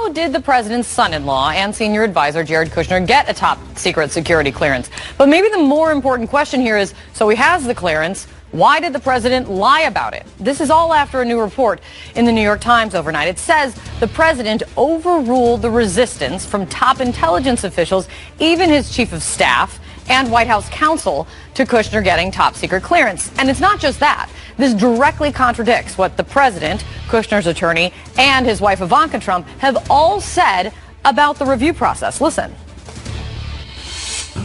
how did the president's son-in-law and senior advisor Jared Kushner get a top secret security clearance? But maybe the more important question here is, so he has the clearance, why did the president lie about it? This is all after a new report in the New York Times overnight. It says the president overruled the resistance from top intelligence officials, even his chief of staff and White House counsel, to Kushner getting top secret clearance. And it's not just that. This directly contradicts what the president, Kushner's attorney, and his wife Ivanka Trump have all said about the review process. Listen. You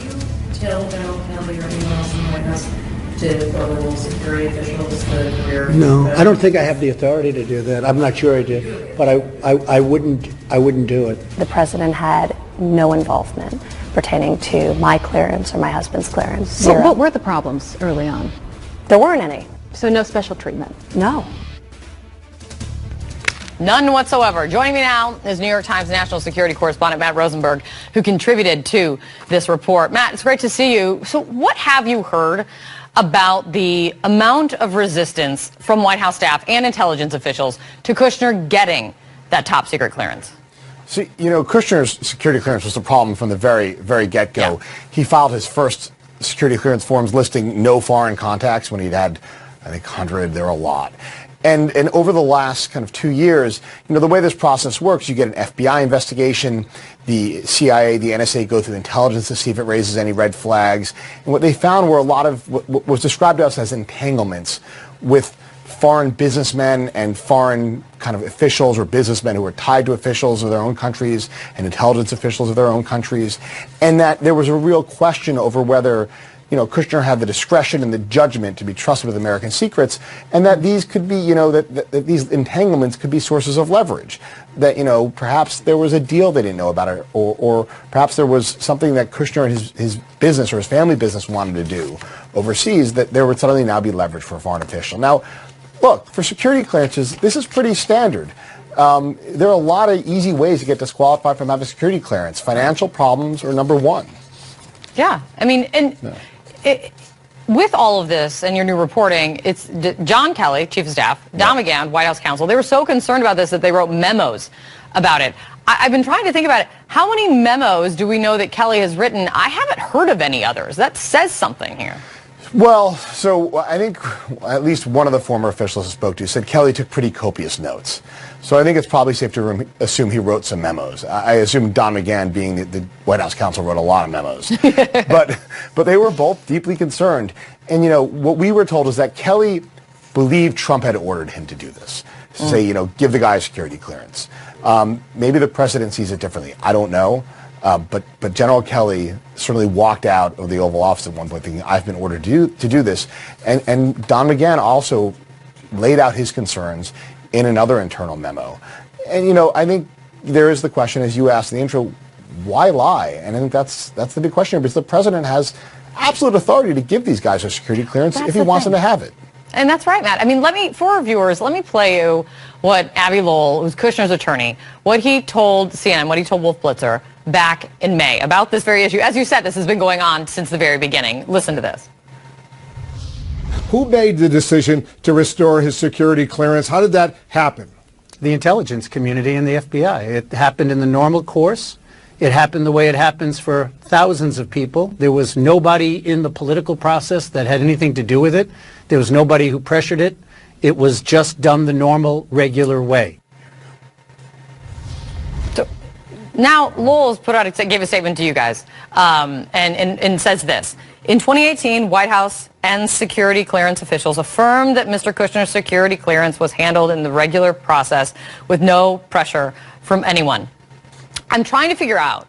tell General Kelly or anyone else in the White House to overrule security officials, the career? No, I don't think I have the authority to do that. I'm not sure I do, but I wouldn't do it. The president had no involvement pertaining to my clearance or my husband's clearance. Zero. What were the problems early on? There weren't any. So no special treatment? No. None whatsoever. Joining me now is New York Times national security correspondent Matt Rosenberg, who contributed to this report. Matt, it's great to see you. So what have you heard about the amount of resistance from White House staff and intelligence officials to Kushner getting that top secret clearance? See, you know, Kushner's security clearance was a problem from the very get-go. Yeah. He filed his first security clearance forms listing no foreign contacts when he'd had, I think, 100. There were a lot. And over the last kind of 2 years, you know, the way this process works, you get an FBI investigation, the CIA, the NSA go through intelligence to see if it raises any red flags. And what they found were a lot of what was described to us as entanglements with foreign businessmen and foreign kind of officials or businessmen who were tied to officials of their own countries and intelligence officials of their own countries, and that there was a real question over whether, you know, Kushner had the discretion and the judgment to be trusted with American secrets, and that these could be, you know, that these entanglements could be sources of leverage. That, you know, perhaps there was a deal they didn't know about it, or perhaps there was something that Kushner and his business or his family business wanted to do overseas that there would suddenly now be leverage for a foreign official. Now, look, for security clearances, this is pretty standard. There are a lot of easy ways to get disqualified from having a security clearance. Financial problems are number one. Yeah, I mean, and with all of this and your new reporting, it's John Kelly, Chief of Staff, Don McGahn, White House counsel. They were so concerned about this that they wrote memos about it. I've been trying to think about it. How many memos do we know that Kelly has written? I haven't heard of any others. That says something here. Well, so I think at least one of the former officials I spoke to said Kelly took pretty copious notes. So I think it's probably safe to assume he wrote some memos. I assume Don McGahn, being the White House counsel, wrote a lot of memos. but they were both deeply concerned. And, you know, what we were told is that Kelly believed Trump had ordered him to do this. To say, you know, give the guy a security clearance. Maybe the president sees it differently. I don't know. But General Kelly certainly walked out of the Oval Office at one point thinking, I've been ordered to do this. And Don McGahn also laid out his concerns in another internal memo. And, you know, I think there is the question, as you asked in the intro, why lie? And I think that's the big question here, because the president has absolute authority to give these guys a security clearance if he wants them to have it. And that's right, Matt. I mean, for our viewers, let me play you what Abbe Lowell, who's Kushner's attorney, what he told CNN, what he told Wolf Blitzer back in May about this very issue. As you said, this has been going on since the very beginning. Listen to this. Who made the decision to restore his security clearance? How did that happen? The intelligence community and the FBI. It happened in the normal course. It happened the way it happens for thousands of people. There was nobody in the political process that had anything to do with it. There was nobody who pressured it. It was just done the normal, regular way. So now Lowell's gave a statement to you guys and says this. In 2018, White House and security clearance officials affirmed that Mr. Kushner's security clearance was handled in the regular process with no pressure from anyone. I'm trying to figure out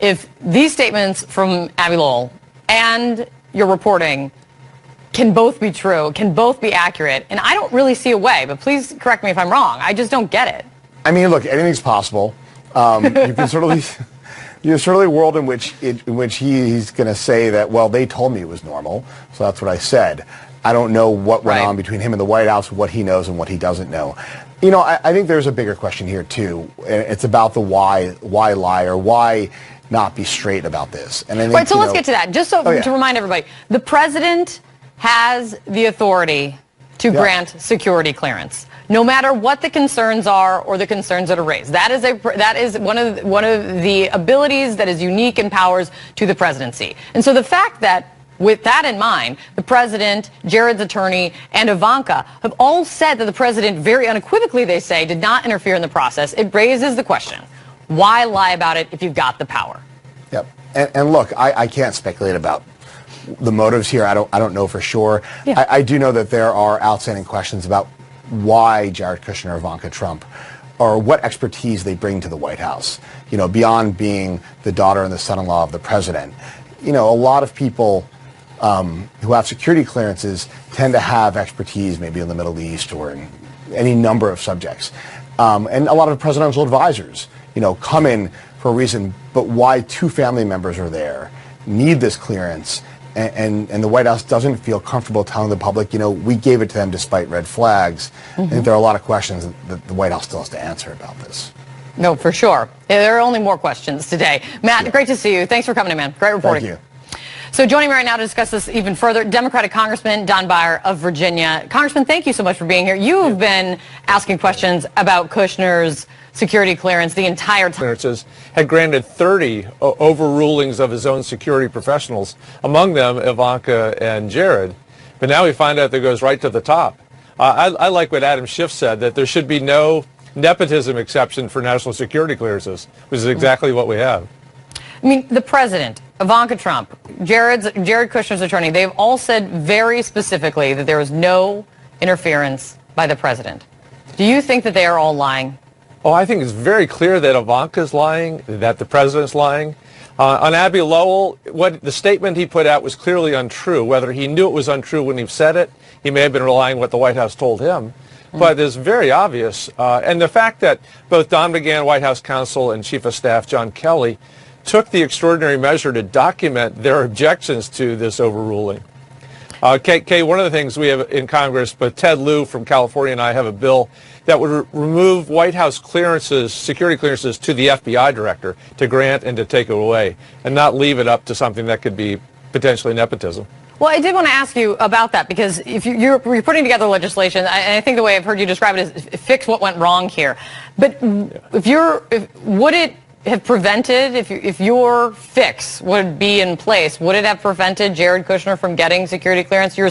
if these statements from Abbe Lowell and your reporting can both be true, can both be accurate, and I don't really see a way, but please correct me if I'm wrong. I just don't get it. I mean, look, anything's possible. You can certainly... There's certainly a world in which he's going to say that, well, they told me it was normal, so that's what I said. I don't know what went on between him and the White House, what he knows and what he doesn't know. You know, I think there's a bigger question here, too. It's about the why lie, or why not be straight about this. And I think, right, so let's get to that. Just so to remind everybody, the president has the authority to grant security clearance. no matter what the concerns are or the concerns that are raised. That is one of the abilities that is unique and powers to the presidency. And so the fact that, with that in mind, the president, Jared's attorney, and Ivanka have all said that the president, very unequivocally, they say, did not interfere in the process. It raises the question, why lie about it if you've got the power? Yep. And look, I can't speculate about the motives here. I don't know for sure. Yeah. I do know that there are outstanding questions about why Jared Kushner or Ivanka Trump, or what expertise they bring to the White House. You know, beyond being the daughter and the son-in-law of the president. You know, a lot of people who have security clearances tend to have expertise maybe in the Middle East or in any number of subjects. And a lot of presidential advisors, you know, come in for a reason, but why two family members are there, need this clearance, and the White House doesn't feel comfortable telling the public, you know, we gave it to them despite red flags. I think there are a lot of questions that the White House still has to answer about this. No, for sure. There are only more questions today. Matt, great to see you. Thanks for coming in, man. Great reporting. Thank you. So joining me right now to discuss this even further, Democratic Congressman Don Beyer of Virginia. Congressman, thank you so much for being here. You've been asking questions about Kushner's security clearance the entire time. Clearances had granted 30 overrulings of his own security professionals, among them Ivanka and Jared. But now we find out that it goes right to the top. I like what Adam Schiff said, that there should be no nepotism exception for national security clearances, which is exactly what we have. I mean, the president, Ivanka Trump, Jared Kushner's attorney, they've all said very specifically that there was no interference by the president. Do you think that they are all lying? Oh, I think it's very clear that Ivanka's lying, that the president's lying. On Abby Lowell, the statement he put out was clearly untrue. Whether he knew it was untrue when he said it, he may have been relying on what the White House told him. But it's very obvious. And the fact that both Don McGahn, White House counsel, and Chief of Staff John Kelly took the extraordinary measure to document their objections to this overruling. Kay, one of the things we have in Congress, but Ted Lieu from California and I have a bill that would remove White House clearances, security clearances, to the FBI director to grant and to take it away, and not leave it up to something that could be potentially nepotism. Well, I did want to ask you about that, because if you're putting together legislation, and I think the way I've heard you describe it is fix what went wrong here. But would it have prevented, if your fix would be in place, would it have prevented Jared Kushner from getting security clearance? You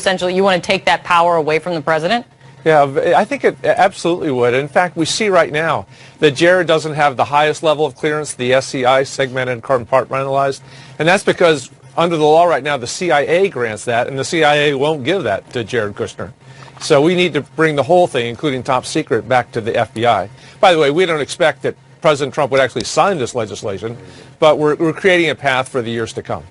want to take that power away from the president? Yeah, I think it absolutely would. In fact, we see right now that Jared doesn't have the highest level of clearance, the SCI, segmented and compartmentalized, and that's because under the law right now, the CIA grants that, and the CIA won't give that to Jared Kushner. So we need to bring the whole thing, including top secret, back to the FBI. By the way, we don't expect that President Trump would actually sign this legislation, but we're creating a path for the years to come.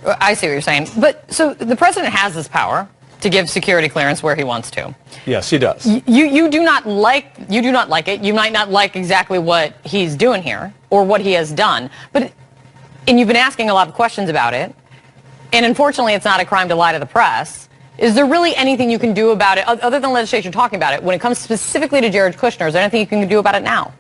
I see what you're saying. But so the president has this power to give security clearance where he wants to. Yes, he does. You do not like it. You might not like exactly what he's doing here or what he has done. And you've been asking a lot of questions about it. And unfortunately, it's not a crime to lie to the press. Is there really anything you can do about it, other than legislation talking about it, when it comes specifically to Jared Kushner? Is there anything you can do about it now?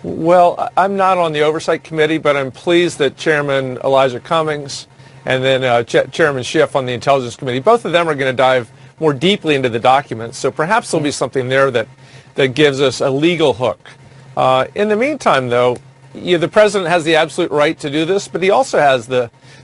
Well, I'm not on the Oversight Committee, but I'm pleased that Chairman Elijah Cummings and then Chairman Schiff on the Intelligence Committee, both of them are going to dive more deeply into the documents. So perhaps there'll be something there that gives us a legal hook. In the meantime, though, the president has the absolute right to do this, but he also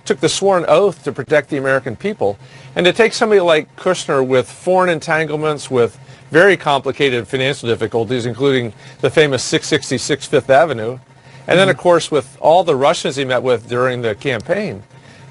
took the sworn oath to protect the American people. And to take somebody like Kushner with foreign entanglements, with very complicated financial difficulties, including the famous 666 Fifth Avenue, and then, of course, with all the Russians he met with during the campaign,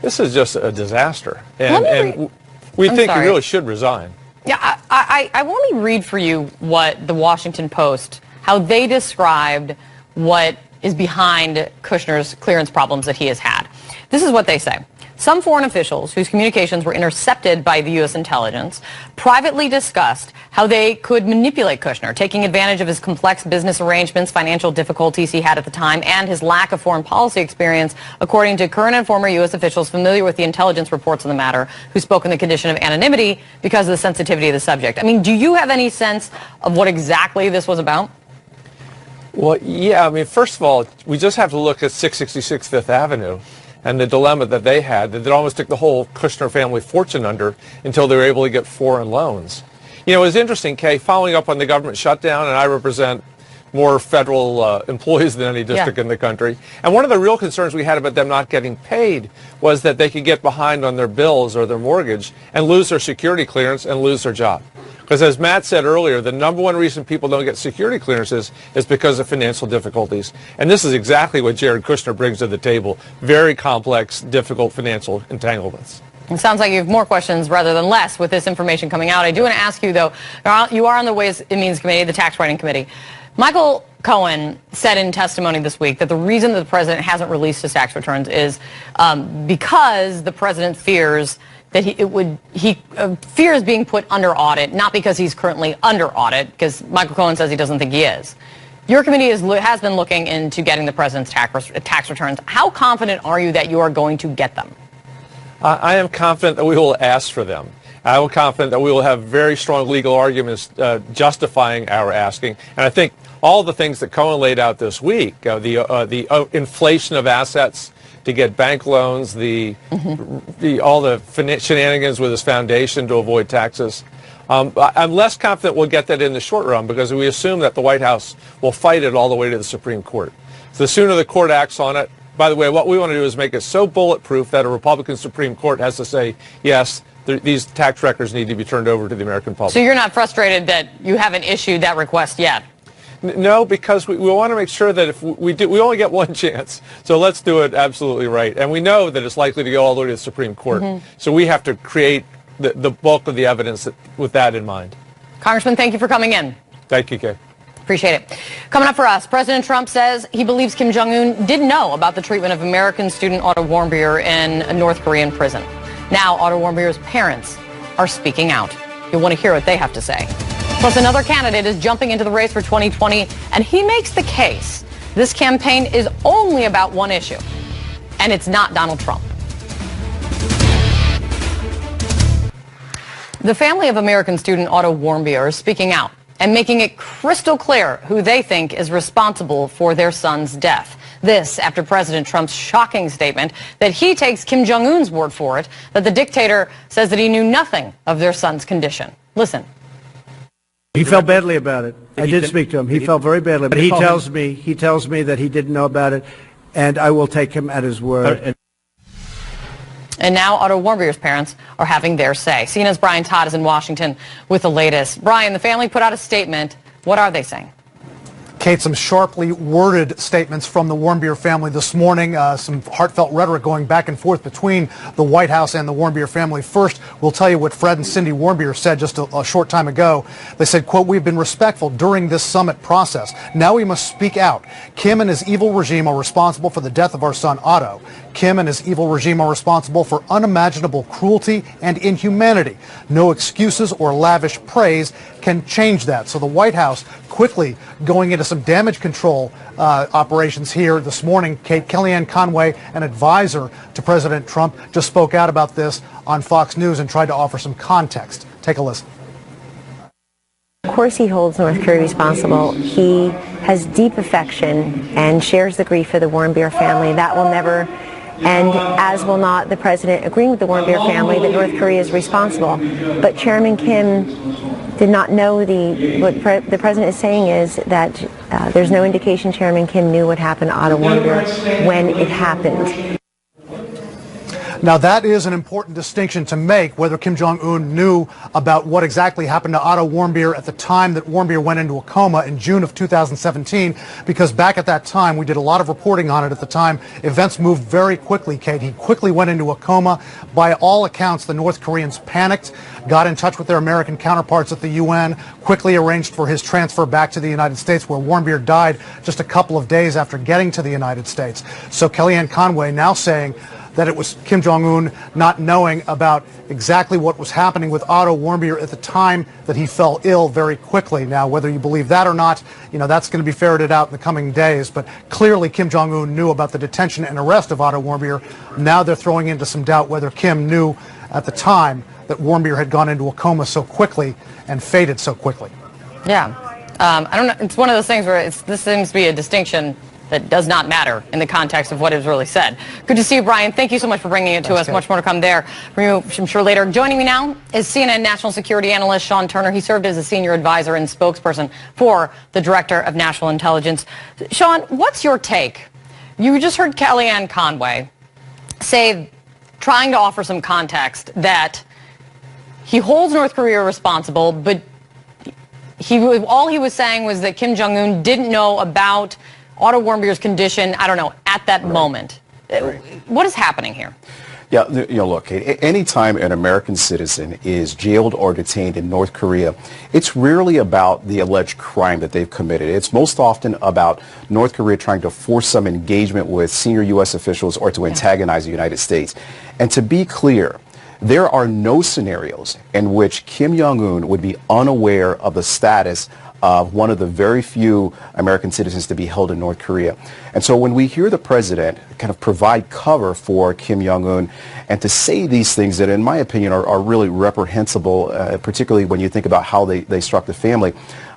this is just a disaster. And we think he really should resign. Yeah, I want to read for you what the Washington Post, how they described what is behind Kushner's clearance problems that he has had. This is what they say. Some foreign officials whose communications were intercepted by the U.S. intelligence privately discussed how they could manipulate Kushner, taking advantage of his complex business arrangements, financial difficulties he had at the time, and his lack of foreign policy experience, according to current and former U.S. officials familiar with the intelligence reports on the matter, who spoke in the condition of anonymity because of the sensitivity of the subject. I mean, do you have any sense of what exactly this was about? Well, yeah, I mean, first of all, we just have to look at 666 Fifth Avenue and the dilemma that they had, that almost took the whole Kushner family fortune under until they were able to get foreign loans. You know, it was interesting, Kay, following up on the government shutdown, and I represent more federal employees than any district in the country. And one of the real concerns we had about them not getting paid was that they could get behind on their bills or their mortgage and lose their security clearance and lose their job. Because as Matt said earlier, the number one reason people don't get security clearances is because of financial difficulties. And this is exactly what Jared Kushner brings to the table. Very complex, difficult financial entanglements. It sounds like you have more questions rather than less with this information coming out. I do want to ask you, though, you are on the Ways and Means Committee, the Tax Writing Committee. Michael Cohen said in testimony this week that the reason that the president hasn't released his tax returns is because the president fears that he fears being put under audit, not because he's currently under audit, because Michael Cohen says he doesn't think he is. Your committee has been looking into getting the president's tax returns. How confident are you that you are going to get them? I am confident that we will ask for them. I am confident that we will have very strong legal arguments justifying our asking. And I think all the things that Cohen laid out this week, the inflation of assets to get bank loans, all the shenanigans with his foundation to avoid taxes. I'm less confident we'll get that in the short run because we assume that the White House will fight it all the way to the Supreme Court. So the sooner the court acts on it, by the way, what we want to do is make it so bulletproof that a Republican Supreme Court has to say, yes, these tax records need to be turned over to the American public. So you're not frustrated that you haven't issued that request yet? No, because we want to make sure that if we only get one chance. So let's do it absolutely right. And we know that it's likely to go all the way to the Supreme Court. So we have to create the bulk of the evidence with that in mind. Congressman, thank you for coming in. Thank you, Kay. Appreciate it. Coming up for us, President Trump says he believes Kim Jong-un didn't know about the treatment of American student Otto Warmbier in a North Korean prison. Now, Otto Warmbier's parents are speaking out. You'll want to hear what they have to say. Plus, another candidate is jumping into the race for 2020, and he makes the case this campaign is only about one issue, and it's not Donald Trump. The family of American student Otto Warmbier is speaking out and making it crystal clear who they think is responsible for their son's death. This after President Trump's shocking statement that he takes Kim Jong-un's word for it, that the dictator says that he knew nothing of their son's condition. Listen. He felt badly about it. I did speak to him. He felt very badly. But he tells me that he didn't know about it, and I will take him at his word. And now Otto Warmbier's parents are having their say. CNN's Brian Todd is in Washington with the latest. Brian, the family put out a statement. What are they saying? Kate, some sharply worded statements from the Warmbier family this morning, some heartfelt rhetoric going back and forth between the White House and the Warmbier family. First, we'll tell you what Fred and Cindy Warmbier said just a short time ago. They said, quote, "We've been respectful during this summit process. Now we must speak out. Kim and his evil regime are responsible for the death of our son Otto. Kim and his evil regime are responsible for unimaginable cruelty and inhumanity. No excuses or lavish praise can change that." So the White House quickly going into some damage control operations here this morning. Kellyanne Conway, an advisor to President Trump, just spoke out about this on Fox News and tried to offer some context. Take a listen. Of course he holds North Korea responsible. He has deep affection and shares the grief of the Warmbier family. That will never end, as will not the president agreeing with the Warmbier family that North Korea is responsible. But Chairman Kim did not know what the president is saying is that there's no indication Chairman Kim knew what happened to Otto Warmbier when it happened. Now, that is an important distinction to make, whether Kim Jong-un knew about what exactly happened to Otto Warmbier at the time that Warmbier went into a coma in June of 2017, because back at that time, we did a lot of reporting on it at the time. Events moved very quickly, Kate. He quickly went into a coma. By all accounts, the North Koreans panicked, got in touch with their American counterparts at the UN, quickly arranged for his transfer back to the United States, where Warmbier died just a couple of days after getting to the United States. So Kellyanne Conway now saying that it was Kim Jong-un not knowing about exactly what was happening with Otto Warmbier at the time that he fell ill very quickly. Now, whether you believe that or not, that's going to be ferreted out in the coming days. But clearly, Kim Jong-un knew about the detention and arrest of Otto Warmbier. Now they're throwing into some doubt whether Kim knew at the time that Warmbier had gone into a coma so quickly and faded so quickly. Yeah. I don't know. It's one of those things where this seems to be a distinction that does not matter in the context of what is really said. Good to see you, Brian. Thank you so much for bringing it to us. Much more to come there from you, I'm sure, later. Joining me now is CNN national security analyst Sean Turner. He served as a senior advisor and spokesperson for the Director of National Intelligence. Sean, what's your take? You just heard Kellyanne Conway say, trying to offer some context, that he holds North Korea responsible, but all he was saying was that Kim Jong-un didn't know about Otto Warmbier's condition, I don't know, at that moment. Right. What is happening here? Yeah, look, anytime an American citizen is jailed or detained in North Korea, it's rarely about the alleged crime that they've committed. It's most often about North Korea trying to force some engagement with senior U.S. officials or to antagonize the United States. And to be clear, there are no scenarios in which Kim Jong-un would be unaware of the status of one of the very few American citizens to be held in North Korea. And so when we hear the president kind of provide cover for Kim Jong-un and to say these things that, in my opinion, are really reprehensible, particularly when you think about how they struck the family,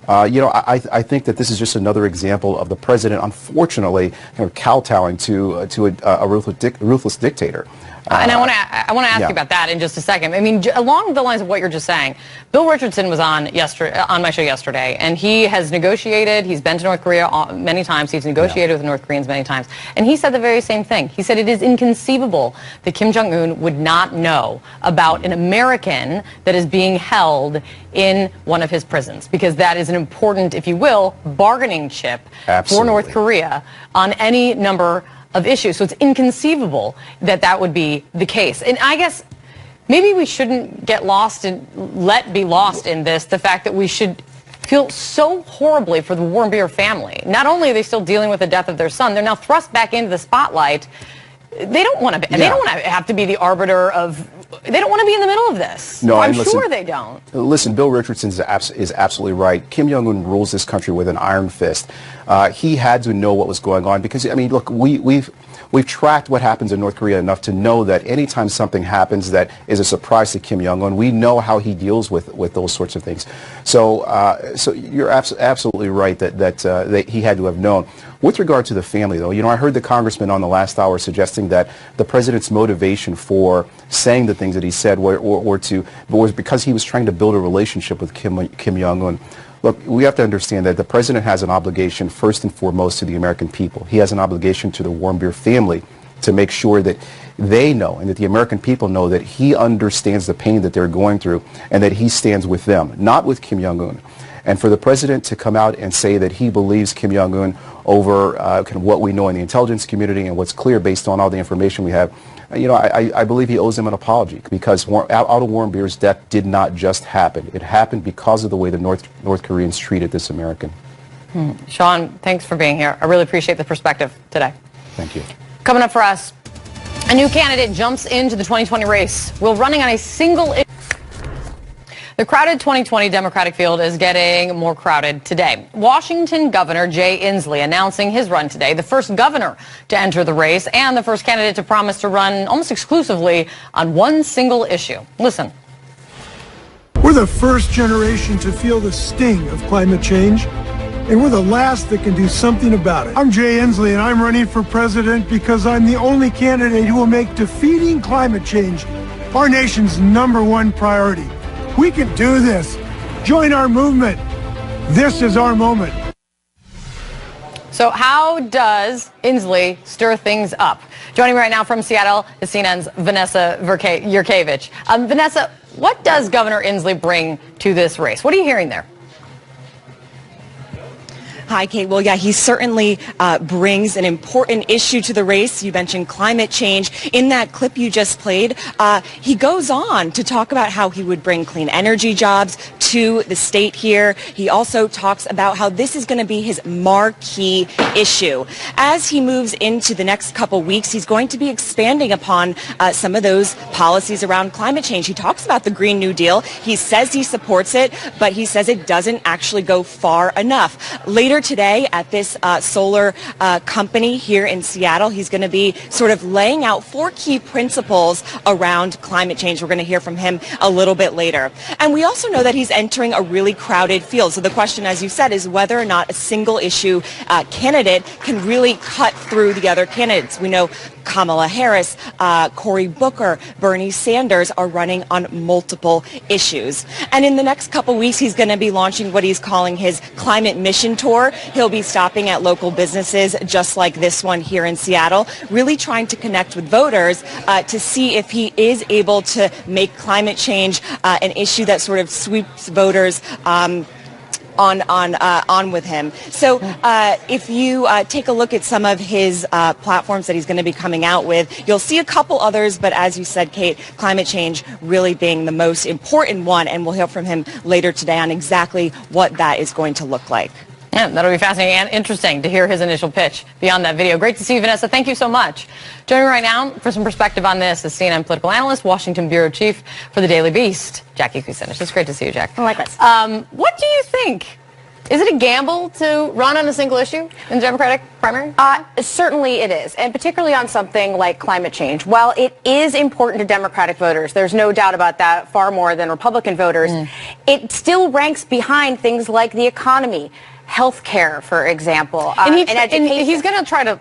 I think that this is just another example of the president, unfortunately, kind of kowtowing to a ruthless dictator. And I want to ask you about that in just a second. I mean, along the lines of what you're just saying, Bill Richardson was on my show yesterday, and he has negotiated. He's been to North Korea many times. He's negotiated with North Koreans many times, and he said the very same thing. He said it is inconceivable that Kim Jong-un would not know about an American that is being held in one of his prisons, because that is an important, if you will, bargaining chip for North Korea on any number of issues. So it's inconceivable that that would be the case. And I guess maybe we shouldn't be lost in this, the fact that we should feel so horribly for the Warmbier family. Not only are they still dealing with the death of their son, they're now thrust back into the spotlight. They don't want to. They don't want to have to be the arbiter of. They don't want to be in the middle of this. No, I'm sure they don't. Listen, Bill Richardson is absolutely right. Kim Jong-un rules this country with an iron fist. He had to know what was going on because, I mean, look, we've tracked what happens in North Korea enough to know that anytime something happens that is a surprise to Kim Jong-un, we know how he deals with those sorts of things. So you're absolutely right that he had to have known. With regard to the family, though, I heard the congressman on the last hour suggesting that the president's motivation for saying the things that he said was because he was trying to build a relationship with Kim Jong-un. Look, we have to understand that the president has an obligation first and foremost to the American people. He has an obligation to the Warmbier family to make sure that they know and that the American people know that he understands the pain that they're going through and that he stands with them, not with Kim Jong-un. And for the president to come out and say that he believes Kim Jong-un over kind of what we know in the intelligence community and what's clear based on all the information we have, I believe he owes him an apology, because Otto Warmbier's death did not just happen. It happened because of the way the North Koreans treated this American. Sean, thanks for being here. I really appreciate the perspective today. Thank you. Coming up for us, a new candidate jumps into the 2020 race. Will running on a single issue. The crowded 2020 Democratic field is getting more crowded today. Washington Governor Jay Inslee announcing his run today, the first governor to enter the race and the first candidate to promise to run almost exclusively on one single issue. Listen. We're the first generation to feel the sting of climate change, and we're the last that can do something about it. I'm Jay Inslee, and I'm running for president because I'm the only candidate who will make defeating climate change our nation's #1 priority. We can do this. Join our movement. This is our moment. So how does Inslee stir things up? Joining me right now from Seattle is CNN's Vanessa Yurkevich. Vanessa, what does Governor Inslee bring to this race? What are you hearing there? Hi, Kate. Well, yeah, he certainly brings an important issue to the race. You mentioned climate change. In that clip you just played, he goes on to talk about how he would bring clean energy jobs to the state here. He also talks about how this is going to be his marquee issue. As he moves into the next couple weeks, he's going to be expanding upon some of those policies around climate change. He talks about the Green New Deal. He says he supports it, but he says it doesn't actually go far enough. Later today at this solar company here in Seattle. He's going to be sort of laying out 4 key principles around climate change. We're going to hear from him a little bit later. And we also know that he's entering a really crowded field. So the question, as you said, is whether or not a single issue candidate can really cut through the other candidates. We know Kamala Harris, Cory Booker, Bernie Sanders are running on multiple issues. And in the next couple weeks, he's going to be launching what he's calling his climate mission tour. He'll be stopping at local businesses just like this one here in Seattle, really trying to connect with voters to see if he is able to make climate change an issue that sort of sweeps voters on with him. So if you take a look at some of his platforms that he's going to be coming out with, you'll see a couple others, but as you said, Kate, climate change really being the most important one, and we'll hear from him later today on exactly what that is going to look like. Yeah, that'll be fascinating and interesting to hear his initial pitch beyond that video. Great to see you, Vanessa. Thank you so much. Joining me right now for some perspective on this is CNN political analyst, Washington bureau chief for the Daily Beast, Jackie Kucinich. It's great to see you, Jack. Likewise. What do you think? Is it a gamble to run on a single issue in the Democratic primary? Certainly it is, and particularly on something like climate change. While it is important to Democratic voters, there's no doubt about that, far more than Republican voters, it still ranks behind things like the economy, health care, for example, and education. And he's going to try to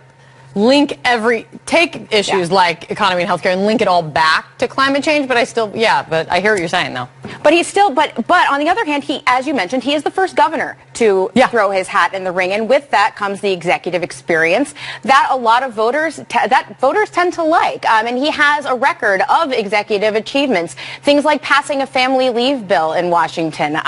take issues like economy and healthcare and link it all back to climate change, but but I hear what you're saying though. But he's still, but on the other hand, he, as you mentioned, he is the first governor to throw his hat in the ring, and with that comes the executive experience that a lot of voters tend to like. And he has a record of executive achievements, things like passing a family leave bill in Washington,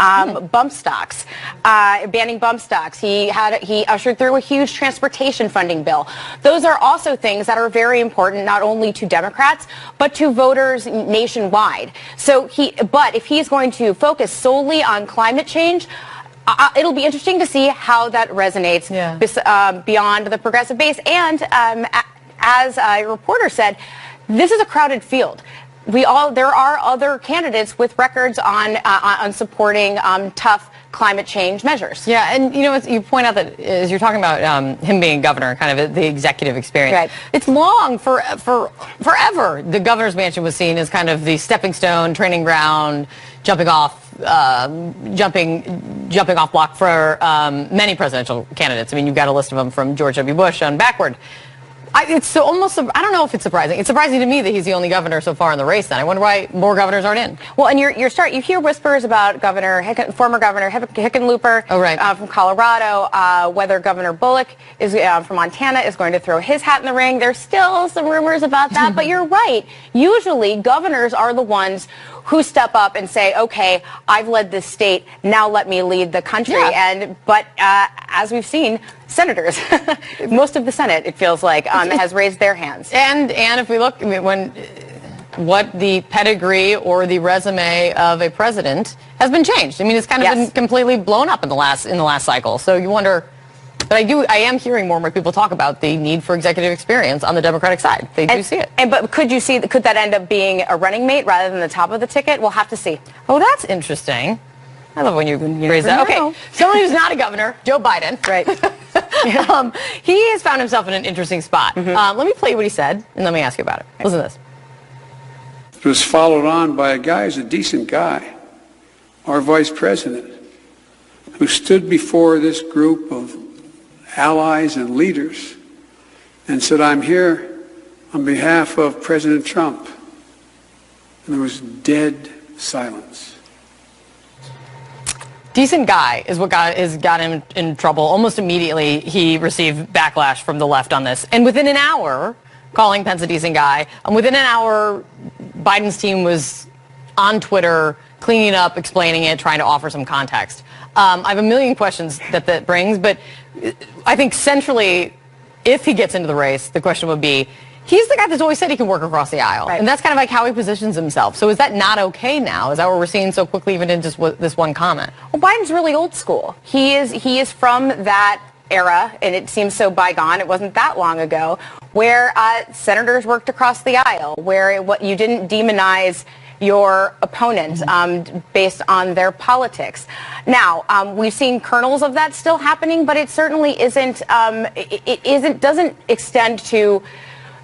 bump stocks, banning bump stocks. He ushered through a huge transportation funding bill. Those are also things that are very important, not only to Democrats, but to voters nationwide. So but if he's going to focus solely on climate change, it'll be interesting to see how that resonates beyond the progressive base. And as a reporter said, this is a crowded field. There are other candidates with records on supporting tough climate change measures. Yeah, and you point out that as you're talking about him being governor, kind of the executive experience. Right. It's long for forever. The governor's mansion was seen as kind of the stepping stone, training ground, jumping off block for many presidential candidates. I mean, you've got a list of them from George W. Bush on backward. It's so almost, I don't know if it's surprising. It's surprising to me that he's the only governor so far in the race then. I wonder why more governors aren't in. Well, and you hear whispers about former Governor Hickenlooper from Colorado, whether Governor Bullock is from Montana is going to throw his hat in the ring. There's still some rumors about that, but you're right. Usually governors are the ones who step up and say, okay, I've led this state, now let me lead the country. Yeah. But as we've seen, senators, most of the Senate, it feels like, has raised their hands. And if we look, what the pedigree or the resume of a president has been changed. I mean, it's kind of been completely blown up in the last cycle. So you wonder. But I am hearing more and more people talk about the need for executive experience on the Democratic side. They do see it. But could that end up being a running mate rather than the top of the ticket? We'll have to see. Oh, that's interesting. I love when you raise that. Okay, someone who's not a governor, Joe Biden. Right. He has found himself in an interesting spot. Let me play you what he said, and let me ask you about it. Listen to this. It was followed on by a guy who's a decent guy, our vice president, who stood before this group of allies and leaders and said, I'm here on behalf of President Trump. And there was dead silence. Decent guy is what got him in trouble. Almost immediately, he received backlash from the left on this. And within an hour, calling Pence a decent guy, within an hour, Biden's team was on Twitter, cleaning up, explaining it, trying to offer some context. I have a million questions that brings, but I think centrally, if he gets into the race, the question would be, he's the guy that's always said he can work across the aisle. Right. And that's kind of like how he positions himself. So is that not okay now? Is that what we're seeing so quickly even in just this one comment? Well, Biden's really old school. He is from that era, and it seems so bygone. It wasn't that long ago, where senators worked across the aisle, where you didn't demonize your opponent based on their politics. Now, we've seen kernels of that still happening, but it certainly isn't. Doesn't extend to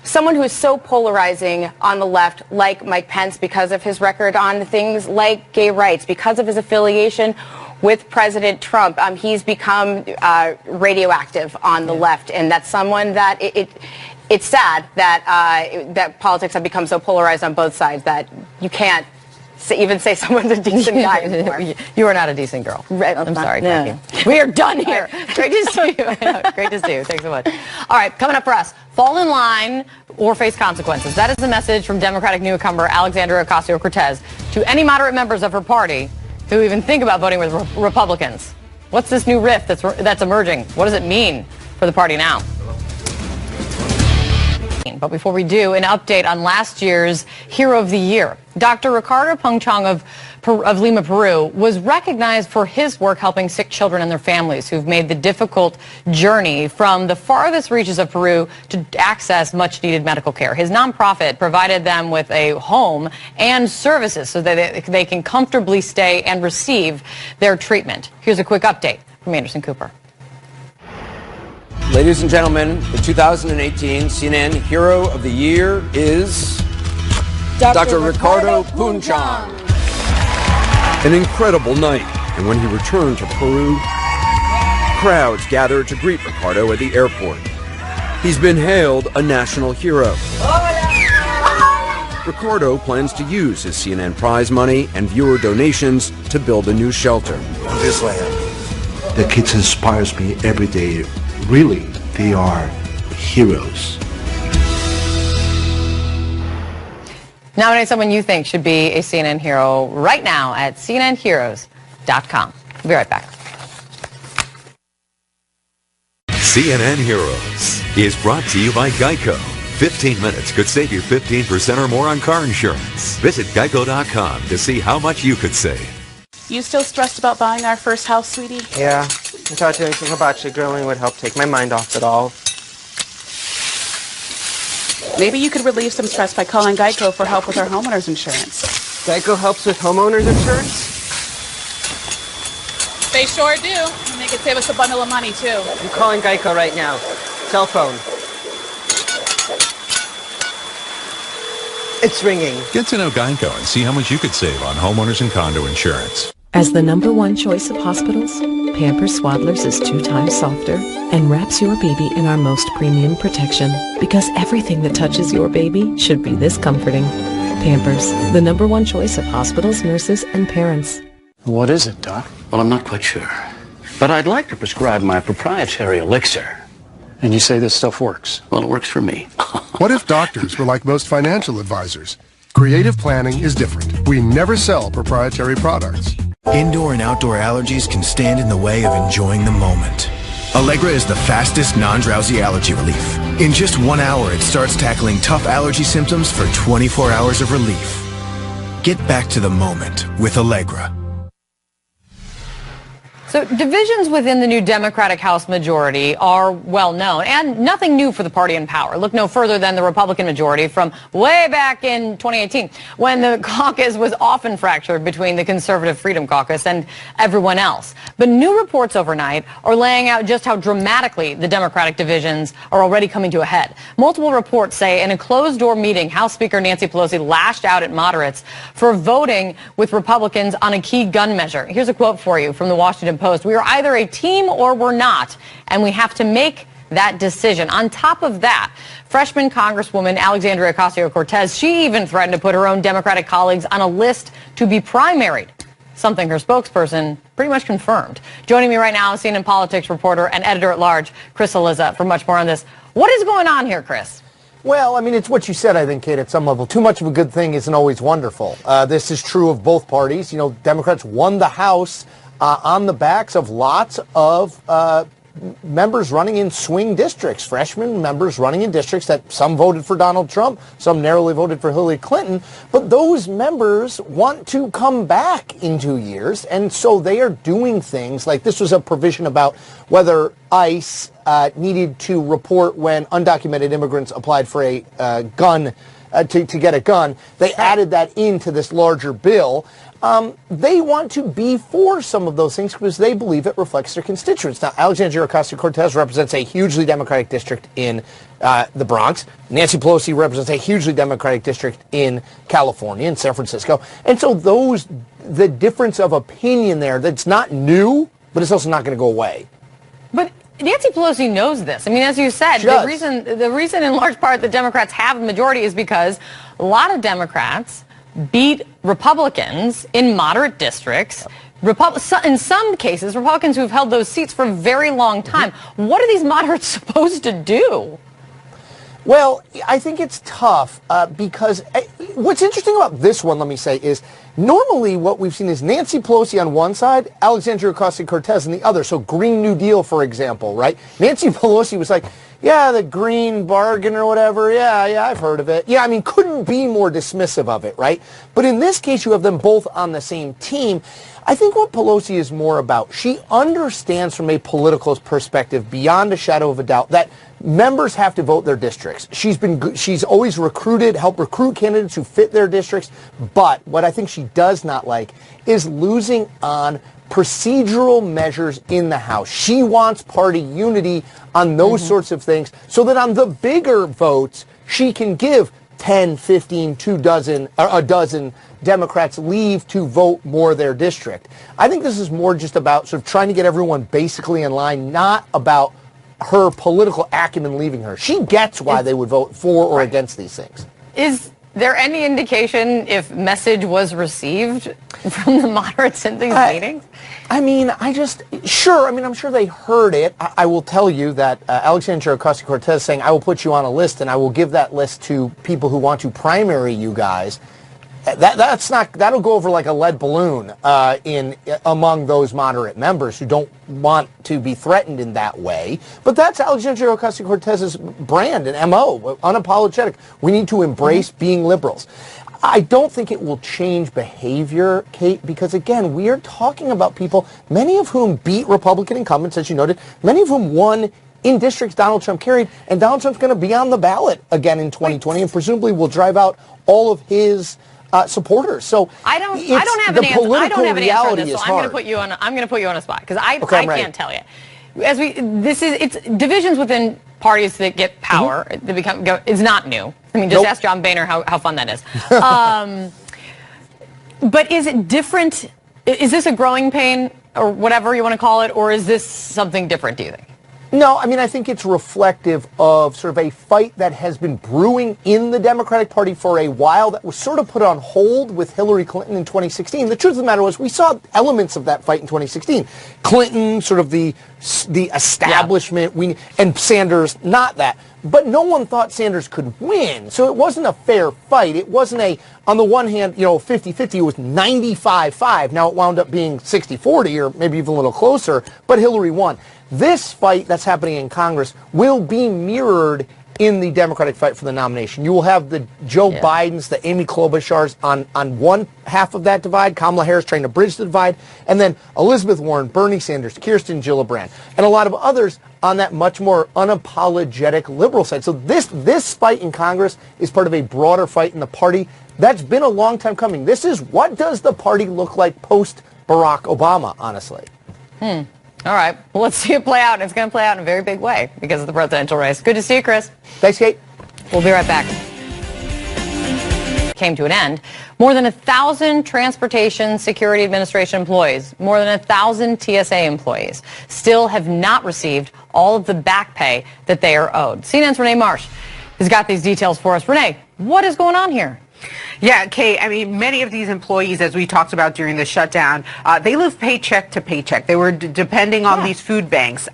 someone who is so polarizing on the left, like Mike Pence, because of his record on things like gay rights, because of his affiliation with President Trump. He's become radioactive on the left, and that's someone that it's sad that that politics have become so polarized on both sides that you can't even say someone's a decent guy anymore. You are not a decent girl. Right, I'm sorry, no. Becky. We are done here. Great to see you. I know, great to see you. Thanks so much. All right, coming up for us, fall in line or face consequences. That is the message from Democratic newcomer Alexandria Ocasio-Cortez to any moderate members of her party who even think about voting with Republicans. What's this new rift that's emerging? What does it mean for the party now? But before we do, an update on last year's Hero of the Year. Dr. Ricardo Pung-Chong of Lima, Peru, was recognized for his work helping sick children and their families who've made the difficult journey from the farthest reaches of Peru to access much-needed medical care. His nonprofit provided them with a home and services so that they can comfortably stay and receive their treatment. Here's a quick update from Anderson Cooper. Ladies and gentlemen, the 2018 CNN Hero of the Year is Dr. Ricardo Pung-Chong. An incredible night, and when he returned to Peru, crowds gathered to greet Ricardo at the airport. He's been hailed a national hero. Ricardo plans to use his CNN prize money and viewer donations to build a new shelter. This land, the kids inspires me every day. Really, they are heroes. Nominate someone you think should be a CNN hero right now at cnnheroes.com. We'll be right back. CNN Heroes is brought to you by Geico. 15 minutes could save you 15% or more on car insurance. Visit geico.com to see how much you could save. You still stressed about buying our first house, sweetie? Yeah. I thought doing some hibachi grilling would help take my mind off it all. Maybe you could relieve some stress by calling Geico for help with our homeowner's insurance. Geico helps with homeowner's insurance? They sure do. And they could save us a bundle of money, too. I'm calling Geico right now. Cell phone. It's ringing. Get to know Geico and see how much you could save on homeowners and condo insurance. As the #1 choice of hospitals, Pampers Swaddlers is 2 times softer and wraps your baby in our most premium protection. Because everything that touches your baby should be this comforting. Pampers, the #1 choice of hospitals, nurses, and parents. What is it, Doc? Well, I'm not quite sure. But I'd like to prescribe my proprietary elixir. And you say this stuff works? Well, it works for me. What if doctors were like most financial advisors? Creative planning is different. We never sell proprietary products. Indoor and outdoor allergies can stand in the way of enjoying the moment. Allegra is the fastest non-drowsy allergy relief. In just 1 hour, it starts tackling tough allergy symptoms for 24 hours of relief. Get back to the moment with Allegra. So divisions within the new Democratic House majority are well known and nothing new for the party in power. Look no further than the Republican majority from way back in 2018 when the caucus was often fractured between the Conservative Freedom Caucus and everyone else. But new reports overnight are laying out just how dramatically the Democratic divisions are already coming to a head. Multiple reports say in a closed-door meeting, House Speaker Nancy Pelosi lashed out at moderates for voting with Republicans on a key gun measure. Here's a quote for you from the Washington Post. We are either a team or we're not, and we have to make that decision. On top of that, freshman Congresswoman Alexandria Ocasio-Cortez, she even threatened to put her own Democratic colleagues on a list to be primaried, something her spokesperson pretty much confirmed. Joining me right now, CNN politics reporter and editor-at-large Chris Cillizza for much more on this. What is going on here, Chris? Well, I mean, it's what you said, I think, Kate, at some level. Too much of a good thing isn't always wonderful. This is true of both parties. You know, Democrats won the House on the backs of lots of members running in swing districts, freshman members running in districts that some voted for Donald Trump, some narrowly voted for Hillary Clinton. But those members want to come back in 2 years, and so they are doing things like this was a provision about whether ICE needed to report when undocumented immigrants applied for a gun to get a gun. They added that into this larger bill. They want to be for some of those things because they believe it reflects their constituents. Now, Alexandria Ocasio-Cortez represents a hugely Democratic district in the Bronx. Nancy Pelosi represents a hugely Democratic district in California, in San Francisco. And so the difference of opinion there, that's not new, but it's also not going to go away. But Nancy Pelosi knows this. I mean, as you said, the reason in large part the Democrats have the majority is because a lot of Democrats beat Republicans in moderate districts. In some cases, Republicans who have held those seats for a very long time. What are these moderates supposed to do? Well, I think it's tough because what's interesting about this one, let me say, is normally what we've seen is Nancy Pelosi on one side, Alexandria Ocasio-Cortez on the other. So Green New Deal, for example, right? Nancy Pelosi was like, yeah, the green bargain or whatever, yeah, I've heard of it. Yeah, I mean, couldn't be more dismissive of it, right? But in this case, you have them both on the same team. I think what Pelosi is more about, she understands from a political perspective, beyond a shadow of a doubt, that members have to vote their districts. She's always helped recruit candidates who fit their districts. But what I think she does not like is losing on procedural measures in the House. She wants party unity on those sorts of things so that on the bigger votes, she can give 10, 15, a dozen Democrats leave to vote more their district. I think this is more just about sort of trying to get everyone basically in line, not about her political acumen leaving her. She gets why they would vote for or against these things. Is there any indication if message was received from the moderates in these meetings? I mean, I'm sure they heard it. I will tell you that Alexandria Ocasio-Cortez saying, I will put you on a list and I will give that list to people who want to primary you guys. That'll go over like a lead balloon among those moderate members who don't want to be threatened in that way. But that's Alexandria Ocasio-Cortez's brand and MO, unapologetic. We need to embrace being liberals. I don't think it will change behavior, Kate, because again, we are talking about people, many of whom beat Republican incumbents, as you noted, many of whom won in districts Donald Trump carried, and Donald Trump's going to be on the ballot again in 2020 and presumably will drive out all of his supporters. So I don't have an answer. I don't have an answer on this, so I'm going to put you on a spot because I can't tell you. It's divisions within parties that get power that is not new. I mean, just ask John Boehner how fun that is. But is it different? Is this a growing pain or whatever you want to call it, or is this something different, do you think? No, I mean, I think it's reflective of sort of a fight that has been brewing in the Democratic Party for a while that was sort of put on hold with Hillary Clinton in 2016. The truth of the matter was we saw elements of that fight in 2016. Clinton, sort of the establishment, and Sanders, not that. But no one thought Sanders could win. So it wasn't a fair fight. It wasn't on the one hand, 50-50, it was 95-5. Now it wound up being 60-40 or maybe even a little closer, but Hillary won. This fight that's happening in Congress will be mirrored in the Democratic fight for the nomination. You will have the Joe Bidens, the Amy Klobuchars on one half of that divide, Kamala Harris trying to bridge the divide, and then Elizabeth Warren, Bernie Sanders, Kirsten Gillibrand, and a lot of others on that much more unapologetic liberal side. So this fight in Congress is part of a broader fight in the party that's been a long time coming. This is what does the party look like post Barack Obama, honestly. All right. Well, let's see it play out. And it's going to play out in a very big way because of the presidential race. Good to see you, Chris. Thanks, Kate. We'll be right back. Came to an end. More than 1,000 Transportation Security Administration employees, more than 1,000 TSA employees still have not received all of the back pay that they are owed. CNN's Renee Marsh has got these details for us. Renee, what is going on here? Yeah, Kate, I mean, many of these employees, as we talked about during the shutdown, they live paycheck to paycheck. They were depending on these food banks.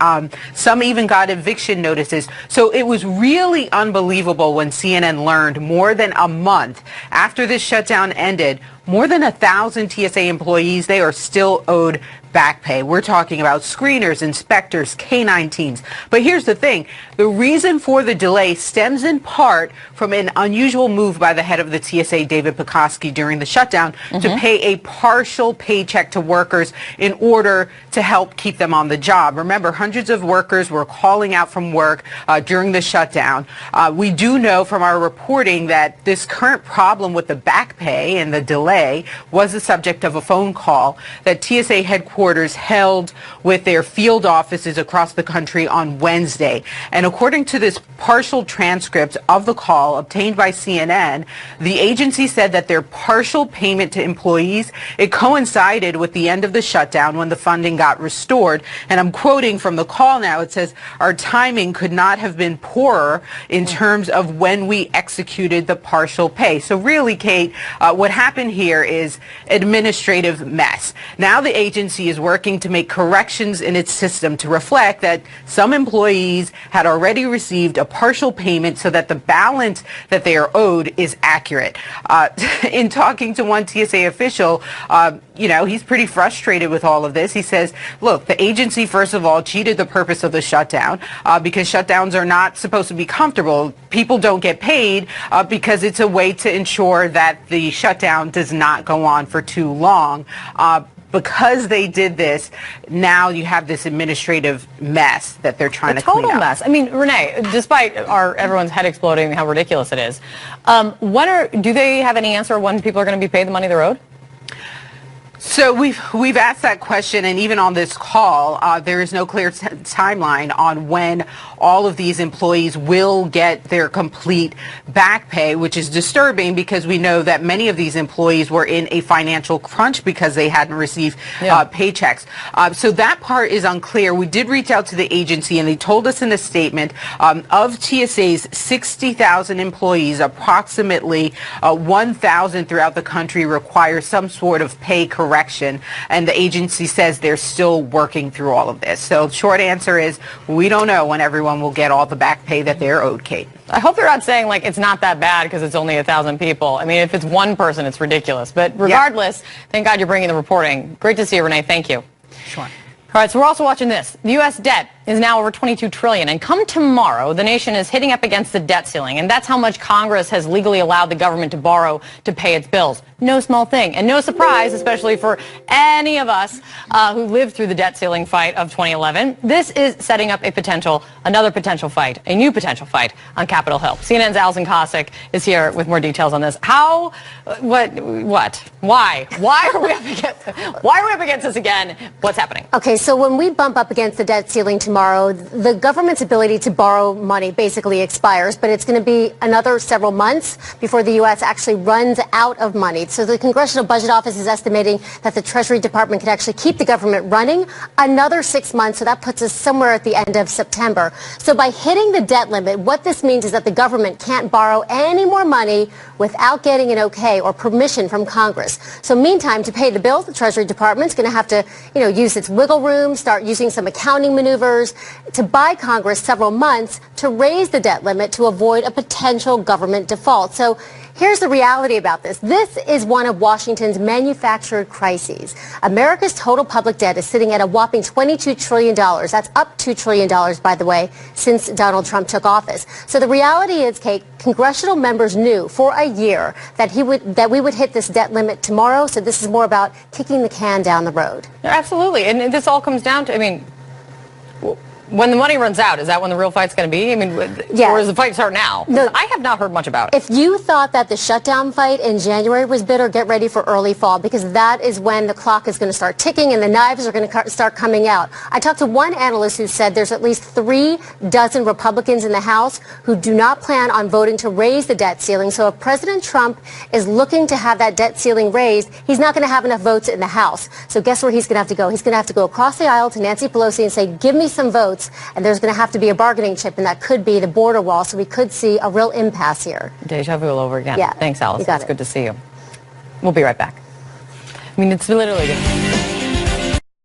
Some even got eviction notices. So it was really unbelievable when CNN learned more than a month after this shutdown ended, more than 1,000 TSA employees, they are still owed back pay. We're talking about screeners, inspectors, K-9 teams. But here's the thing. The reason for the delay stems in part from an unusual move by the head of the TSA, David Pekoski, during the shutdown to pay a partial paycheck to workers in order to help keep them on the job. Remember, hundreds of workers were calling out from work during the shutdown. We do know from our reporting that this current problem with the back pay and the delay was the subject of a phone call that TSA headquarters held with their field offices across the country on Wednesday. And according to this partial transcript of the call obtained by CNN, the agency said that their partial payment to employees, it coincided with the end of the shutdown when the funding got restored. And I'm quoting from the call now. It says, "Our timing could not have been poorer in terms of when we executed the partial pay." So really, Kate, what happened here is administrative mess. Now the agency is working to make corrections in its system to reflect that some employees had already received a partial payment so that the balance that they are owed is accurate. In talking to one TSA official, he's pretty frustrated with all of this. He says, look, the agency, first of all, cheated the purpose of the shutdown because shutdowns are not supposed to be comfortable. People don't get paid because it's a way to ensure that the shutdown does not go on for too long. Because they did this, now you have this administrative mess that they're trying to clean up. A total mess. I mean, Renee, despite everyone's head exploding, how ridiculous it is, do they have any answer when people are going to be paid the money they're owed? So we've asked that question, and even on this call, there is no clear timeline on when all of these employees will get their complete back pay, which is disturbing because we know that many of these employees were in a financial crunch because they hadn't received paychecks. So that part is unclear. We did reach out to the agency, and they told us in a statement of TSA's 60,000 employees, approximately 1,000 throughout the country require some sort of pay correction, and the agency says they're still working through all of this. So short answer is we don't know when everyone will get all the back pay that they're owed, Kate. I hope they're not saying, like, it's not that bad because it's only 1,000 people. I mean, if it's one person, it's ridiculous. But regardless, thank God you're bringing the reporting. Great to see you, Renee. Thank you. Sure. All right, so we're also watching this. The U.S. debt is now over $22 trillion, and come tomorrow, the nation is hitting up against the debt ceiling, and that's how much Congress has legally allowed the government to borrow to pay its bills. No small thing, and no surprise, especially for any of us who lived through the debt ceiling fight of 2011. This is setting up another potential fight, a new potential fight on Capitol Hill. CNN's Alison Kosik is here with more details on this. Why are we up against this again? What's happening? Okay, so when we bump up against the debt ceiling tomorrow, the government's ability to borrow money basically expires, but it's going to be another several months before the U.S. actually runs out of money. So the Congressional Budget Office is estimating that the Treasury Department can actually keep the government running another 6 months, so that puts us somewhere at the end of September. So by hitting the debt limit, what this means is that the government can't borrow any more money without getting an okay or permission from Congress. So meantime, to pay the bills, the Treasury Department's going to have to, use its wiggle room, start using some accounting maneuvers to buy Congress several months to raise the debt limit to avoid a potential government default. So here's the reality about this. This is one of Washington's manufactured crises. America's total public debt is sitting at a whopping $22 trillion. That's up $2 trillion, by the way, since Donald Trump took office. So the reality is, Kate, congressional members knew for a year that we would hit this debt limit tomorrow. So this is more about kicking the can down the road. Absolutely. And this all comes down to, when the money runs out, is that when the real fight's going to be? Or is the fight start now? No, I have not heard much about it. If you thought that the shutdown fight in January was bitter, get ready for early fall, because that is when the clock is going to start ticking and the knives are going to start coming out. I talked to one analyst who said there's at least 3 dozen Republicans in the House who do not plan on voting to raise the debt ceiling. So if President Trump is looking to have that debt ceiling raised, he's not going to have enough votes in the House. So guess where he's going to have to go? He's going to have to go across the aisle to Nancy Pelosi and say, give me some votes. And there's going to have to be a bargaining chip, and that could be the border wall. So we could see a real impasse here. Deja vu all over again. Yeah. Thanks, Alice. It's good to see you. We'll be right back. It's literally good.